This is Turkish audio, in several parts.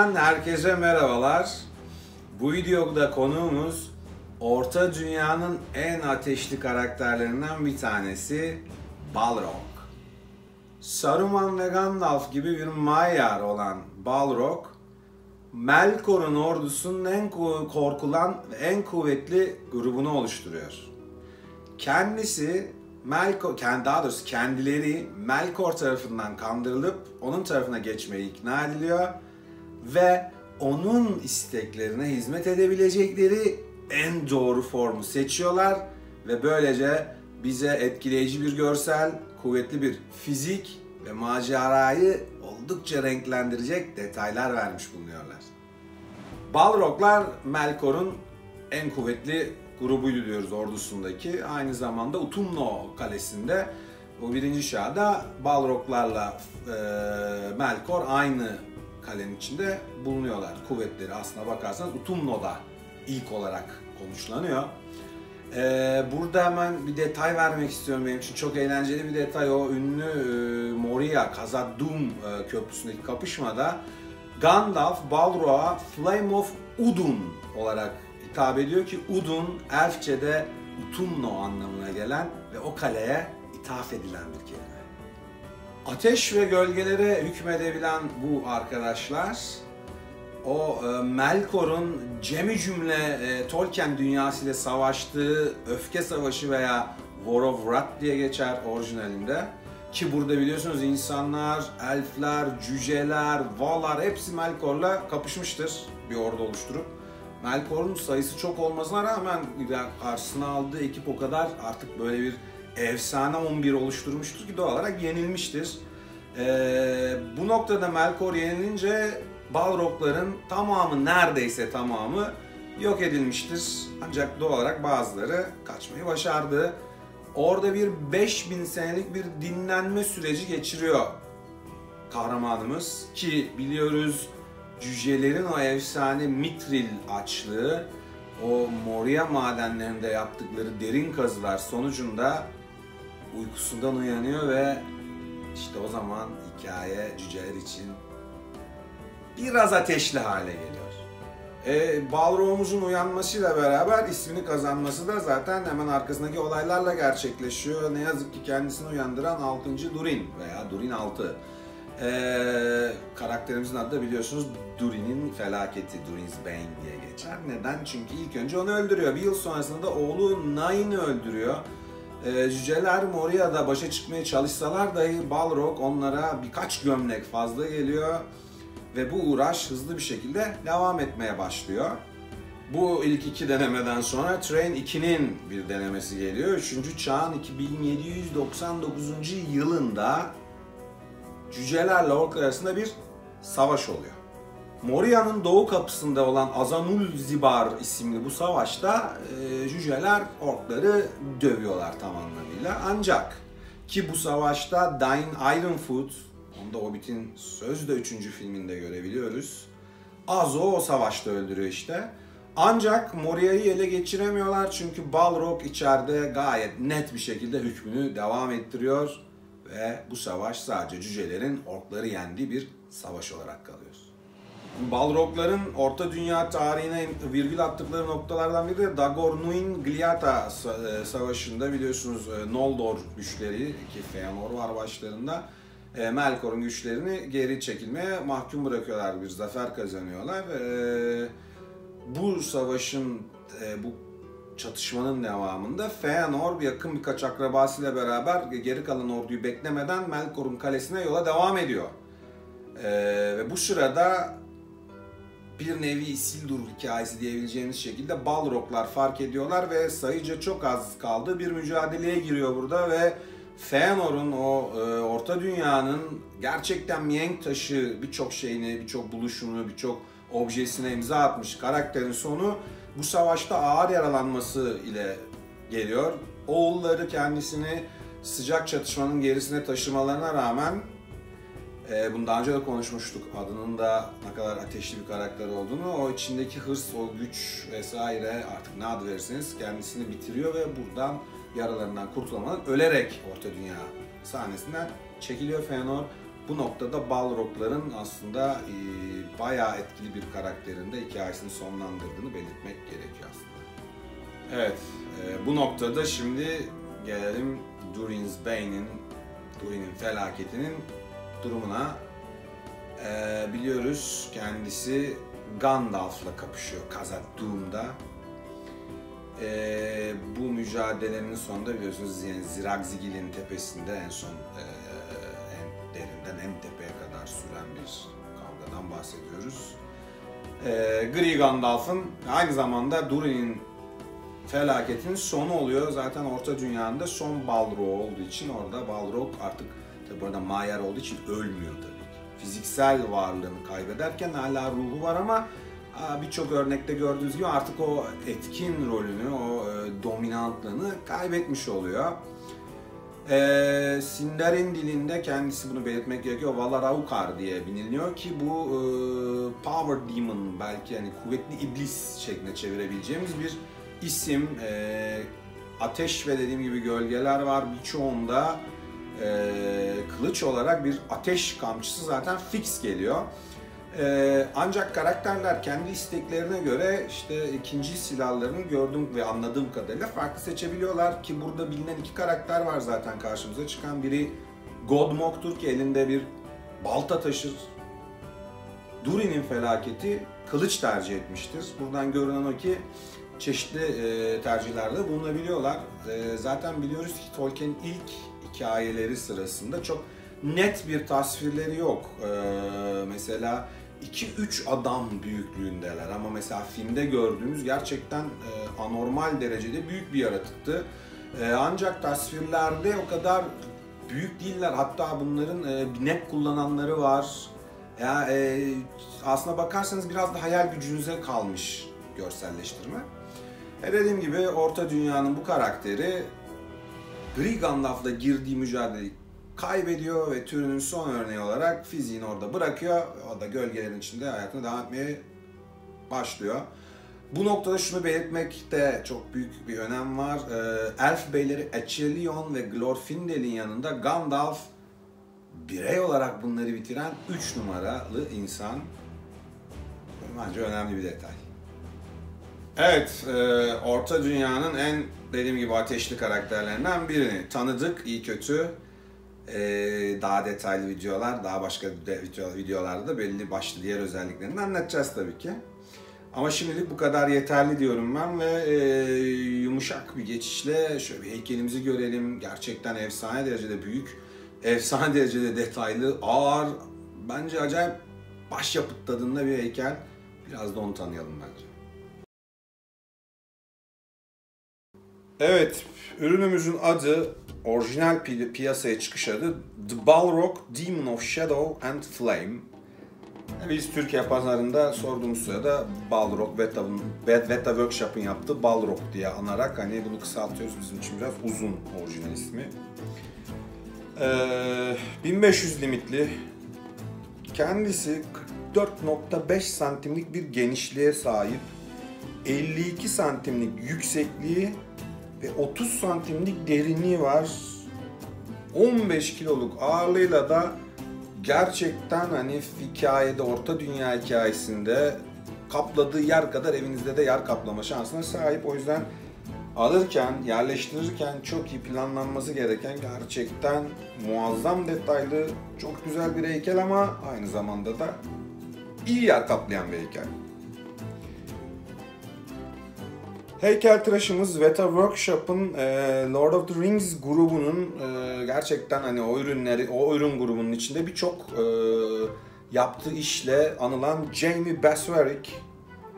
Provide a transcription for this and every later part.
Türkiye'den herkese merhabalar. Bu videoda konuğumuz Orta Dünya'nın en ateşli karakterlerinden bir tanesi Balrog. Saruman ve Gandalf gibi bir Maiar olan Balrog, Melkor'un ordusunun en korkulan ve en kuvvetli grubunu oluşturuyor. Kendileri Melkor tarafından kandırılıp onun tarafına geçmeye ikna ediliyor ve onun isteklerine hizmet edebilecekleri en doğru formu seçiyorlar ve böylece bize etkileyici bir görsel, kuvvetli bir fizik ve macerayı oldukça renklendirecek detaylar vermiş bulunuyorlar. Balroglar Melkor'un en kuvvetli grubuydu diyoruz ordusundaki. Aynı zamanda Utumno Kalesi'nde o birinci çağda Balroglarla Melkor aynı kalenin içinde bulunuyorlar. Kuvvetleri aslına bakarsanız Utumno'da ilk olarak konuşlanıyor. Burada hemen bir detay vermek istiyorum, benim için çok eğlenceli bir detay. O ünlü Moria, Khazad-dûm köprüsündeki kapışmada Gandalf Balrog'a Flame of Udun olarak hitap ediyor ki Udun Elfçe'de Utumno anlamına gelen ve o kaleye ithaf edilen bir kelime. Ateş ve gölgelere hükmedebilen bu arkadaşlar o Melkor'un cemi cümle Tolkien dünyasıyla savaştığı Öfke Savaşı veya War of Wrath diye geçer orijinalinde. Ki burada biliyorsunuz insanlar, elfler, cüceler, valar hepsi Melkor'la kapışmıştır bir ordu oluşturup. Melkor'un sayısı çok olmasına rağmen karşısına aldığı ekip o kadar artık böyle bir efsane 11 oluşturmuştur ki doğal olarak yenilmiştir. Bu noktada Melkor yenilince Balrogların tamamı, neredeyse tamamı yok edilmiştir. Ancak doğal olarak bazıları kaçmayı başardı. Orada bir 5000 senelik bir dinlenme süreci geçiriyor kahramanımız ki biliyoruz cücelerin o efsane Mithril açlığı, o Moria madenlerinde yaptıkları derin kazılar sonucunda uykusundan uyanıyor ve işte o zaman hikaye cüceler için biraz ateşli hale geliyor. Balrog'umuzun uyanmasıyla beraber ismini kazanması da zaten hemen arkasındaki olaylarla gerçekleşiyor. Ne yazık ki kendisini uyandıran 6. Durin veya Durin 6. Karakterimizin adı da biliyorsunuz Durin'in felaketi, Durin's Bane diye geçer. Neden? Çünkü ilk önce onu öldürüyor. Bir yıl sonrasında da oğlu Nain'i öldürüyor. Cüceler Moria'da başa çıkmaya çalışsalar dahi Balrog onlara birkaç gömlek fazla geliyor. Ve bu uğraş hızlı bir şekilde devam etmeye başlıyor. Bu ilk iki denemeden sonra Train 2'nin bir denemesi geliyor. 3. çağın 2799. yılında cücelerle orklar arasında bir savaş oluyor. Moria'nın doğu kapısında olan Azanul-Zibar isimli bu savaşta cüceler orkları dövüyorlar tam anlamıyla. Ancak ki bu savaşta Dain Ironfoot, onu da Hobbit'in sözde 3. filminde görebiliyoruz. Azo o savaşta öldürüyor işte. Ancak Moria'yı ele geçiremiyorlar çünkü Balrog içeride gayet net bir şekilde hükmünü devam ettiriyor. Ve bu savaş sadece cücelerin orkları yendiği bir savaş olarak kalıyor. Balrogların Orta Dünya tarihine virgül attıkları noktalardan biri de Dagor-nuin Glyata savaşında biliyorsunuz Noldor güçleri ki Feanor var başlarında. Melkor'un güçlerini geri çekilmeye mahkum bırakıyorlar, bir zafer kazanıyorlar. Bu savaşın, bu çatışmanın devamında Feanor yakın birkaç akrabasıyla beraber geri kalan orduyu beklemeden Melkor'un kalesine yola devam ediyor. Ve bu sırada bir nevi Isildur hikayesi diyebileceğimiz şekilde Balroglar fark ediyorlar ve sayıca çok az kaldı bir mücadeleye giriyor burada ve Feanor'un o Orta Dünya'nın gerçekten mihenk taşı birçok şeyini, birçok buluşunu, birçok objesine imza atmış karakterin sonu bu savaşta ağır yaralanması ile geliyor. Oğulları kendisini sıcak çatışmanın gerisine taşımalarına rağmen bunu daha önce de konuşmuştuk. Adının da ne kadar ateşli bir karakter olduğunu, o içindeki hırs, o güç vesaire artık ne adı verirseniz kendisini bitiriyor ve buradan yaralarından kurtulamadan ölerek Orta Dünya sahnesinden çekiliyor Feanor. Bu noktada Balrog'ların aslında bayağı etkili bir karakterinde hikayesini sonlandırdığını belirtmek gerekiyor aslında. Evet, bu noktada şimdi gelelim Durin'in felaketinin durumuna. Biliyoruz kendisi Gandalf'la kapışıyor Khazad-dûm'da. Bu mücadelenin sonunda biliyorsunuz yani Ziraghzigil'in tepesinde en son en derinden en tepeye kadar süren bir kavgadan bahsediyoruz. Gri Gandalf'ın aynı zamanda Durin'in felaketinin sonu oluyor. Zaten Orta Dünya'nın da son Balrog olduğu için orada Balrog artık tabi burada Maiar olduğu için ölmüyor tabii ki. Fiziksel varlığını kaybederken hala ruhu var ama birçok örnekte gördüğünüz gibi artık o etkin rolünü, o dominantlığını kaybetmiş oluyor. Sindarin dilinde kendisi bunu belirtmek gerekiyor. Valaraukar diye biliniyor ki bu Power Demon, belki yani kuvvetli iblis şeklinde çevirebileceğimiz bir isim. Ateş ve dediğim gibi gölgeler var. Birçoğunda kılıç olarak bir ateş kamçısı zaten fix geliyor. Ancak karakterler kendi isteklerine göre işte ikinci silahlarını gördüğüm ve anladığım kadarıyla farklı seçebiliyorlar ki burada bilinen iki karakter var zaten karşımıza çıkan. Biri Godmok'tur ki elinde bir balta taşır. Durin'in felaketi kılıç tercih etmiştir. Buradan görünen o ki çeşitli tercihlerde bulunabiliyorlar. Zaten biliyoruz ki Tolkien'in ilk hikayeleri sırasında çok net bir tasvirleri yok. Mesela 2-3 adam büyüklüğündeler ama mesela filmde gördüğümüz gerçekten anormal derecede büyük bir yaratıktı. Ancak tasvirlerde o kadar büyük değiller. Hatta bunların binek kullananları var. Yani aslına bakarsanız biraz da hayal gücünüze kalmış görselleştirme. Dediğim gibi Orta Dünya'nın bu karakteri Gri Gandalf'la girdiği mücadeleyi kaybediyor ve türünün son örneği olarak fiziğini orada bırakıyor. O da gölgelerin içinde hayatına devam etmeye başlıyor. Bu noktada şunu belirtmekte çok büyük bir önem var. Elf beyleri Echelyon ve Glorfindel'in yanında Gandalf birey olarak bunları bitiren 3 numaralı insan. Bence önemli bir detay. Evet, Orta Dünya'nın en dediğim gibi ateşli karakterlerinden birini tanıdık, iyi kötü. Daha detaylı videolar, daha başka videolarda da belli başlı diğer özelliklerini anlatacağız tabii ki. Ama şimdilik bu kadar yeterli diyorum ben ve yumuşak bir geçişle şöyle bir heykelimizi görelim. Gerçekten efsane derecede büyük, efsane derecede detaylı, ağır, bence acayip başyapıt tadında bir heykel. Biraz da onu tanıyalım bence. Evet, ürünümüzün adı, orijinal piyasaya çıkış adı The Balrog Demon of Shadow and Flame. Biz Türkiye pazarında sorduğumuz sırada Balrog, Weta Workshop'ın yaptığı Balrog diye anarak hani bunu kısaltıyoruz, bizim için biraz uzun orijinal ismi. 1500 limitli, kendisi 44.5 santimlik bir genişliğe sahip, 52 santimlik yüksekliği ve 30 santimlik derinliği var. 15 kiloluk ağırlığıyla da gerçekten hani hikayede, Orta Dünya hikayesinde kapladığı yer kadar evinizde de yer kaplama şansına sahip. O yüzden alırken, yerleştirirken çok iyi planlanması gereken, gerçekten muazzam detaylı, çok güzel bir heykel ama aynı zamanda da iyi yer kaplayan bir heykel. Heykeltıraşımız Weta Workshop'ın Lord of the Rings grubunun gerçekten hani o ürün grubunun içinde birçok yaptığı işle anılan Jamie Baswarick.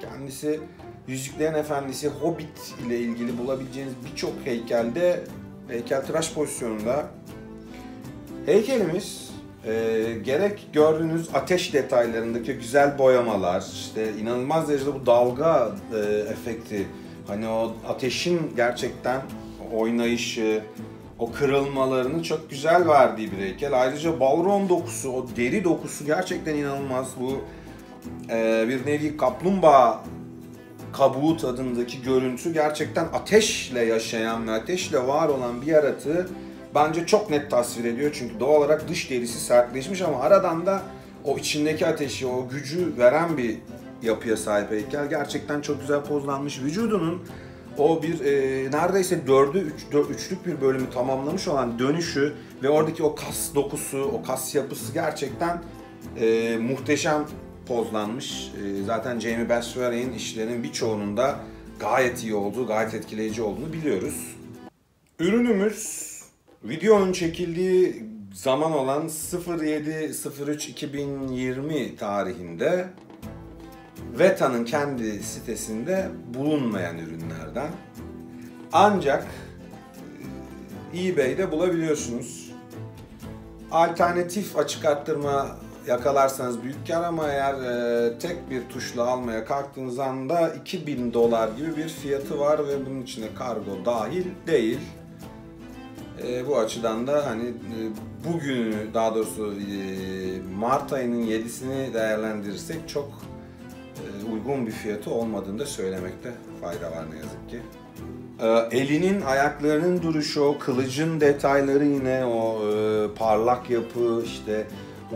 Kendisi Yüzüklerin Efendisi, Hobbit ile ilgili bulabileceğiniz birçok heykelde heykeltıraş pozisyonunda. Heykelimiz gerek gördüğünüz ateş detaylarındaki güzel boyamalar, işte inanılmaz derecede bu dalga efekti, hani o ateşin gerçekten oynayışı, o kırılmalarını çok güzel verdiği bir heykel. Ayrıca Balrog'un dokusu, o deri dokusu gerçekten inanılmaz. Bu bir nevi kaplumbağa kabuğu tadındaki görüntü gerçekten ateşle yaşayan ve ateşle var olan bir yaratığı bence çok net tasvir ediyor. Çünkü doğal olarak dış derisi sertleşmiş ama aradan da o içindeki ateşi, o gücü veren bir yapıya sahip heykel. Gerçekten çok güzel pozlanmış. Vücudunun o bir neredeyse üçlük bir bölümü tamamlamış olan dönüşü ve oradaki o kas dokusu, o kas yapısı gerçekten muhteşem pozlanmış. Zaten Jamie Becerra'nın işlerinin birçoğunun da gayet iyi olduğu, gayet etkileyici olduğunu biliyoruz. Ürünümüz videonun çekildiği zaman olan 07.03.2020 tarihinde Weta'nın kendi sitesinde bulunmayan ürünlerden. Ancak eBay'de bulabiliyorsunuz. Alternatif açık arttırma yakalarsanız büyük kar ama eğer tek bir tuşla almaya kalktığınız anda $2000 gibi bir fiyatı var ve bunun içine kargo dahil değil. Bu açıdan da hani bugünü, daha doğrusu Mart ayının 7'sini değerlendirirsek çok uygun bir fiyatı olmadığını da söylemekte fayda var ne yazık ki. Elinin, ayaklarının duruşu, o kılıcın detayları yine o parlak yapı, işte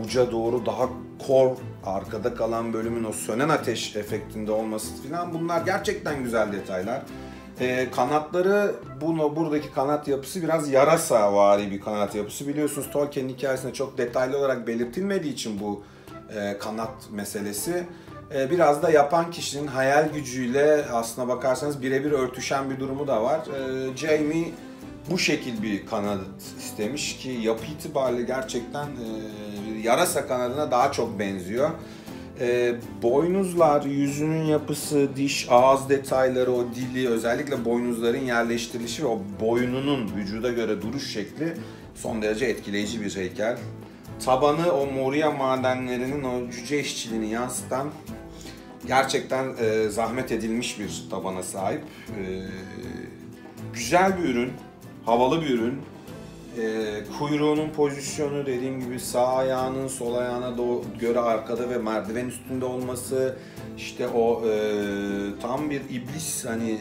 uca doğru daha kor, arkada kalan bölümün o sönen ateş efektinde olması falan, bunlar gerçekten güzel detaylar. Kanatları, buradaki kanat yapısı biraz yarasavari bir kanat yapısı. Biliyorsunuz Tolkien'in hikayesinde çok detaylı olarak belirtilmediği için bu kanat meselesi biraz da yapan kişinin hayal gücüyle aslına bakarsanız birebir örtüşen bir durumu da var. Jamie bu şekil bir kanat istemiş ki yapı itibariyle gerçekten yarasa kanadına daha çok benziyor. Boynuzlar, yüzünün yapısı, diş, ağız detayları, o dili, özellikle boynuzların yerleştirilişi ve o boynunun vücuda göre duruş şekli son derece etkileyici bir heykel. Tabanı o Moria madenlerinin o cüce işçiliğini yansıtan gerçekten zahmet edilmiş bir tabana sahip. Güzel bir ürün, havalı bir ürün. Kuyruğunun pozisyonu dediğim gibi sağ ayağının sol ayağına göre arkada ve merdiven üstünde olması, işte o tam bir iblis, hani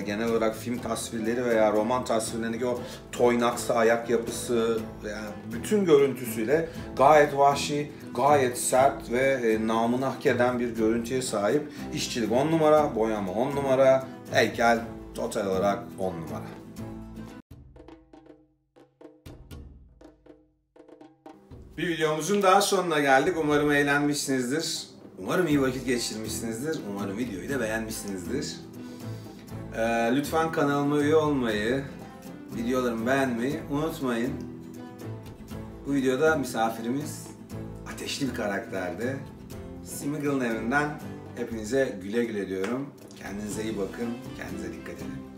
genel olarak film tasvirleri veya roman tasvirlerindeki o toynaksı ayak yapısı, yani bütün görüntüsüyle gayet vahşi, gayet sert ve namını hak eden bir görüntüye sahip. İşçilik 10 numara, boyama 10 numara, heykel total olarak 10 numara. Bir videomuzun daha sonuna geldik. Umarım eğlenmişsinizdir. Umarım iyi vakit geçirmişsinizdir. Umarım videoyu da beğenmişsinizdir. Lütfen kanalıma üye olmayı, videolarımı beğenmeyi unutmayın. Bu videoda misafirimiz ateşli bir karakterdi. Smeagol'un evinden hepinize güle güle diyorum. Kendinize iyi bakın, kendinize dikkat edin.